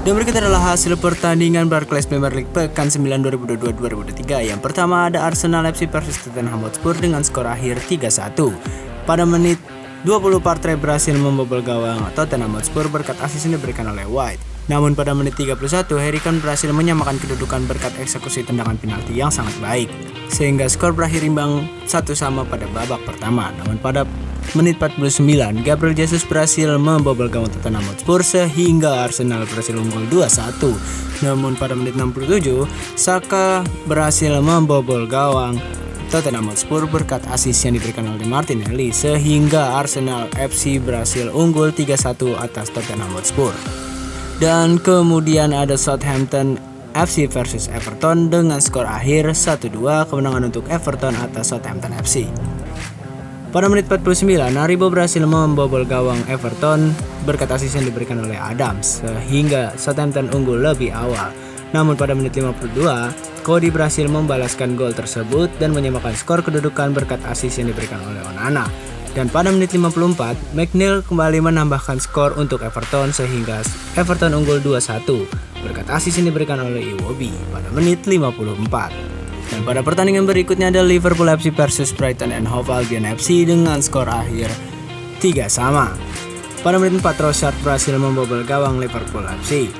Dan berikut adalah hasil pertandingan Barclays Premier League pekan 9 2022-2023. Yang pertama ada Arsenal FC versus Tottenham Hotspur dengan skor akhir 3-1. Pada menit 20 Partey berhasil membobol gawang Tottenham Hotspur berkat asis yang diberikan oleh White. Namun pada menit 31 Harry Kane berhasil menyamakan kedudukan berkat eksekusi tendangan penalti yang sangat baik, sehingga skor berakhir imbang 1-1 pada babak pertama. Namun pada menit 49 Gabriel Jesus berhasil membobol gawang Tottenham Hotspur sehingga Arsenal berhasil unggul 2-1. Namun pada menit 67 Saka berhasil membobol gawang Tottenham Hotspur berkat asis yang diberikan oleh Martinelli sehingga Arsenal FC berhasil unggul 3-1 atas Tottenham Hotspur. Dan kemudian ada Southampton FC versus Everton dengan skor akhir 1-2, kemenangan untuk Everton atas Southampton FC. Pada menit 49 Aribo berhasil membobol gawang Everton berkat asis yang diberikan oleh Adams sehingga Southampton unggul lebih awal. Namun pada menit 52 Cody berhasil membalaskan gol tersebut dan menyamakan skor kedudukan berkat asis yang diberikan oleh Onana. Dan pada menit 54 McNeil kembali menambahkan skor untuk Everton sehingga Everton unggul 2-1 berkat asis yang diberikan oleh Iwobi pada menit 54. Dan pada pertandingan berikutnya ada Liverpool FC versus Brighton and Hove Albion FC dengan skor akhir 3-3. Pada menit 4 Trossard berhasil membobol gawang Liverpool FC.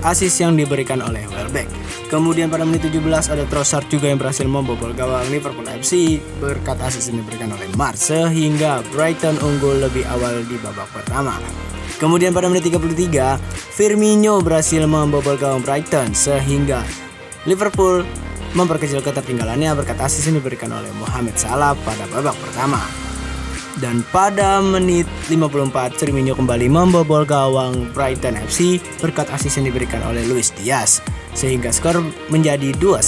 Asis yang diberikan oleh Welbeck. Kemudian pada menit 17 ada Trossard juga yang berhasil membobol gawang Liverpool FC berkat asis yang diberikan oleh Mars sehingga Brighton unggul lebih awal di babak pertama. Kemudian pada menit 33 Firmino berhasil membobol gawang Brighton sehingga Liverpool memperkecil ketertinggalannya berkat asis yang diberikan oleh Mohamed Salah pada babak pertama. Dan pada menit 54 Firmino kembali membobol gawang Brighton FC berkat asis yang diberikan oleh Luis Diaz sehingga skor menjadi 2-2.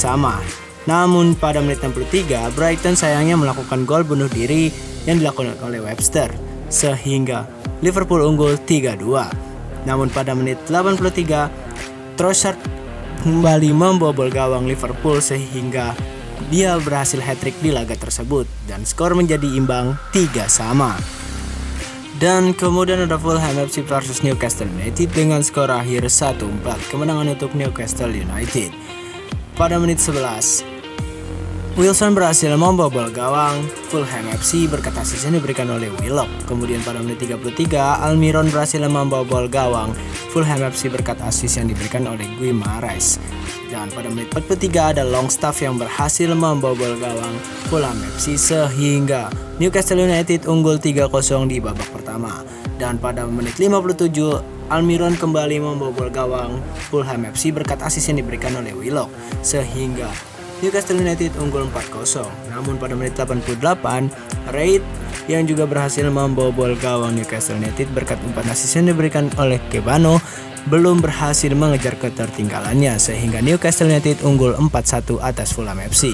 Namun pada menit 63 Brighton sayangnya melakukan gol bunuh diri yang dilakukan oleh Webster sehingga Liverpool unggul 3-2. Namun pada menit 83 Trossard kembali membobol gawang Liverpool sehingga dia berhasil hat-trick di laga tersebut dan skor menjadi imbang 3-3. Dan kemudian ada Fulham FC versus Newcastle United dengan skor akhir 1-4, kemenangan untuk Newcastle United. Pada menit 11 Wilson berhasil membobol gawang Fulham FC berkat asis yang diberikan oleh Willock. Kemudian pada menit 33 Almiron berhasil membobol gawang Fulham FC berkat asis yang diberikan oleh Guimaraes. Dan pada menit 43 ada Longstaff yang berhasil membobol gawang Fulham FC sehingga Newcastle United unggul 3-0 di babak pertama. Dan pada menit 57 Almiron kembali membobol gawang Fulham FC berkat asis yang diberikan oleh Willock sehingga Newcastle United unggul 4-0. Namun pada menit 88 Reid yang juga berhasil membobol gawang Newcastle United berkat umpan asis yang diberikan oleh Kebano belum berhasil mengejar ketertinggalannya sehingga Newcastle United unggul 4-1 atas Fulham FC.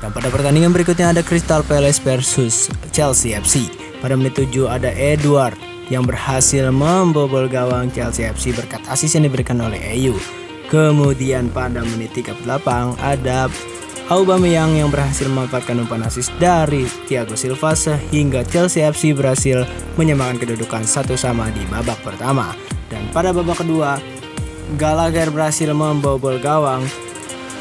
Dan pada pertandingan berikutnya ada Crystal Palace versus Chelsea FC. Pada menit 7 ada Edward yang berhasil membobol gawang Chelsea FC berkat asis yang diberikan oleh EU. Kemudian pada menit 38 ada Aubameyang yang berhasil memanfaatkan umpan asis dari Thiago Silva sehingga Chelsea FC berhasil menyamakan kedudukan 1-1 di babak pertama. Dan pada babak kedua Gallagher berhasil membobol gawang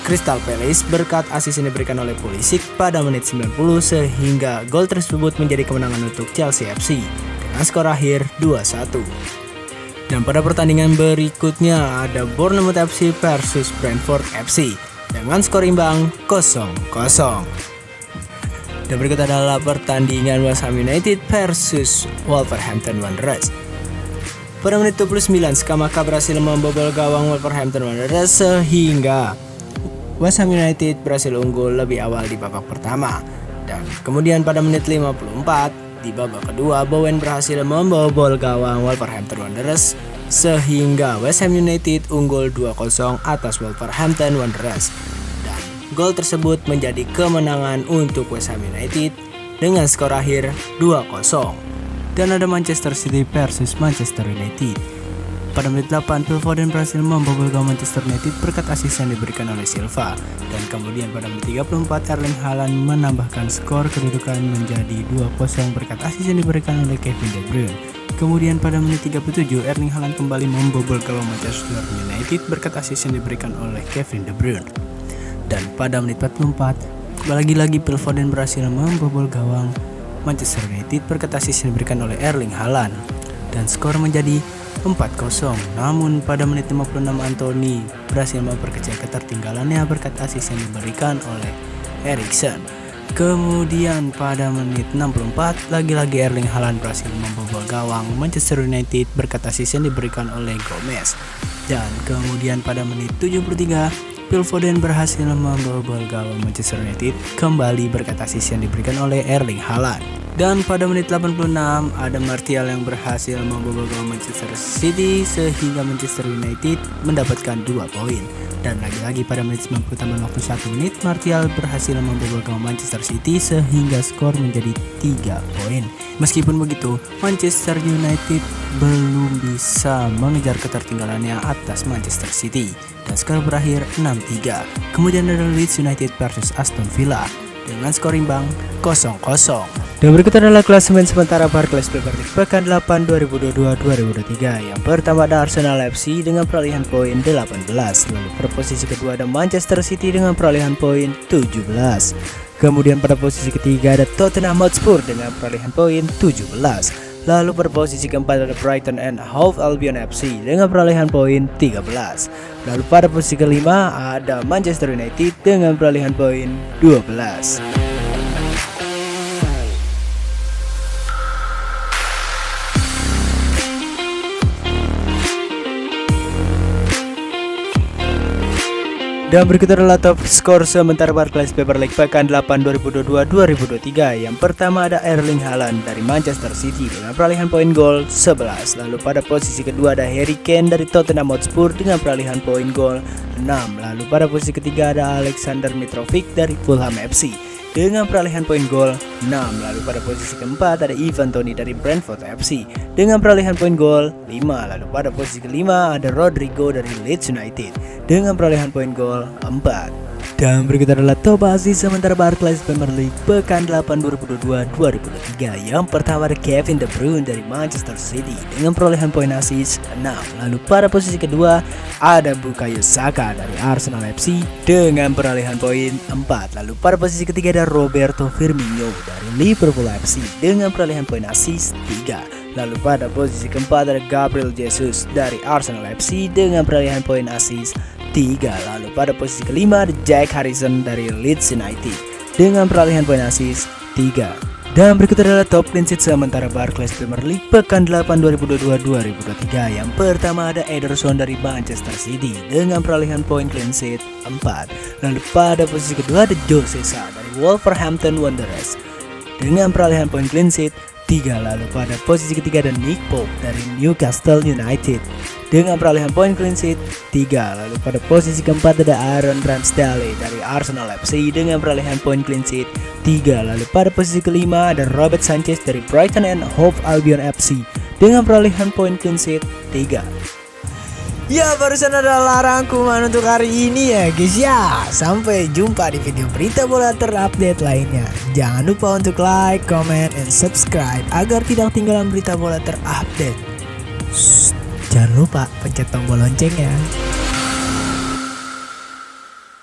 Crystal Palace berkat asis yang diberikan oleh Pulisic pada menit 90 sehingga gol tersebut menjadi kemenangan untuk Chelsea FC dengan skor akhir 2-1. Dan pada pertandingan berikutnya ada Bournemouth FC versus Brentford FC dengan skor imbang 0-0. Dan berikut adalah pertandingan West Ham United versus Wolverhampton Wanderers. Pada menit 29 Skamaka berhasil membobol gawang Wolverhampton Wanderers sehingga West Ham United berhasil unggul lebih awal di babak pertama. Dan kemudian pada menit 54 di babak kedua Bowen berhasil membobol gawang Wolverhampton Wanderers sehingga West Ham United unggul 2-0 atas Wolverhampton Wanderers. Dan gol tersebut menjadi kemenangan untuk West Ham United dengan skor akhir 2-0. Dan ada Manchester City versus Manchester United. Pada menit 8, Phil Foden berhasil membobol gawang Manchester United berkat asis yang diberikan oleh Silva. Dan kemudian pada menit 34, Erling Haaland menambahkan skor kedudukan menjadi 2-0 berkat asis yang diberikan oleh Kevin De Bruyne. Kemudian pada menit 37 Erling Haaland kembali membobol gawang Manchester United berkat asis yang diberikan oleh Kevin De Bruyne. Dan pada menit 44 lagi-lagi Phil Foden berhasil membobol gawang Manchester United berkat asis yang diberikan oleh Erling Haaland dan skor menjadi 4-0. Namun pada menit 56 Anthony berhasil memperkecil ketertinggalannya berkat asis yang diberikan oleh Eriksen. Kemudian pada menit 64 lagi-lagi Erling Haaland berhasil membobol gawang Manchester United berkat asis yang diberikan oleh Gomez. Dan kemudian pada menit 73 Phil Foden berhasil membobol gawang Manchester United kembali berkat asis yang diberikan oleh Erling Haaland. Dan pada menit 86 ada Martial yang berhasil membobol gawang Manchester City sehingga Manchester United mendapatkan 2 poin. Dan lagi-lagi pada menit 90 tambah waktu 1 menit Martial berhasil membobol gawang Manchester City sehingga skor menjadi 3 poin. Meskipun begitu, Manchester United belum bisa mengejar ketertinggalannya atas Manchester City dan skor berakhir 6-3. Kemudian ada Leeds United versus Aston Villa dengan skor imbang 0-0. Dan berikut adalah klasemen sementara Barclays Premier League pekan 8 2022-2023. Yang pertama ada Arsenal FC dengan perolehan poin 18. Lalu pada posisi kedua ada Manchester City dengan perolehan poin 17. Kemudian pada posisi ketiga ada Tottenham Hotspur dengan perolehan poin 17. Lalu pada posisi keempat ada Brighton and Hove Albion FC dengan perolehan poin 13. Lalu pada posisi kelima ada Manchester United dengan perolehan poin 12. Dan berikut adalah top skor sementara Barclays Premier League pekan 8 2022-2023. Yang pertama ada Erling Haaland dari Manchester City dengan perolehan poin gol 11. Lalu pada posisi kedua ada Harry Kane dari Tottenham Hotspur dengan perolehan poin gol 6. Lalu pada posisi ketiga ada Alexander Mitrovic dari Fulham FC dengan perolehan poin gol 6. Lalu pada posisi keempat ada Ivan Toney dari Brentford FC dengan perolehan poin gol 5. Lalu pada posisi kelima ada Rodrigo dari Leeds United dengan perolehan poin gol 4. Dan berikut adalah top asis sementara Barclays Premier League pekan 8 2022-2023. Yang pertama ada Kevin De Bruyne dari Manchester City dengan perolehan poin asis 6. Lalu pada posisi kedua ada Bukayo Saka dari Arsenal FC dengan perolehan poin 4. Lalu pada posisi ketiga ada Roberto Firmino dari Liverpool FC dengan perolehan poin asis 3. Lalu pada posisi keempat ada Gabriel Jesus dari Arsenal FC dengan perolehan poin asis 3. Lalu pada posisi kelima ada Jack Harrison dari Leeds United dengan perolehan poin asis 3. Dan berikut adalah top clean sheet sementara Barclays Premier League pekan 8 2022-2023. Yang pertama ada Ederson dari Manchester City dengan perolehan poin clean sheet 4. Lalu pada posisi kedua ada Jose Sa dari Wolverhampton Wanderers dengan perolehan poin clean sheet 3. Lalu pada posisi ketiga ada Nick Pope dari Newcastle United dengan perolehan poin clean sheet 3. Lalu pada posisi keempat ada Aaron Ramsdale dari Arsenal FC dengan perolehan poin clean sheet 3. Lalu pada posisi kelima ada Robert Sanchez dari Brighton and Hove Albion FC dengan perolehan poin clean sheet 3. Ya, barusan adalah rangkuman untuk hari ini ya guys ya. Sampai jumpa di video berita bola terupdate lainnya. Jangan lupa untuk like, comment, and subscribe agar tidak ketinggalan berita bola terupdate. Jangan lupa pencet tombol loncengnya.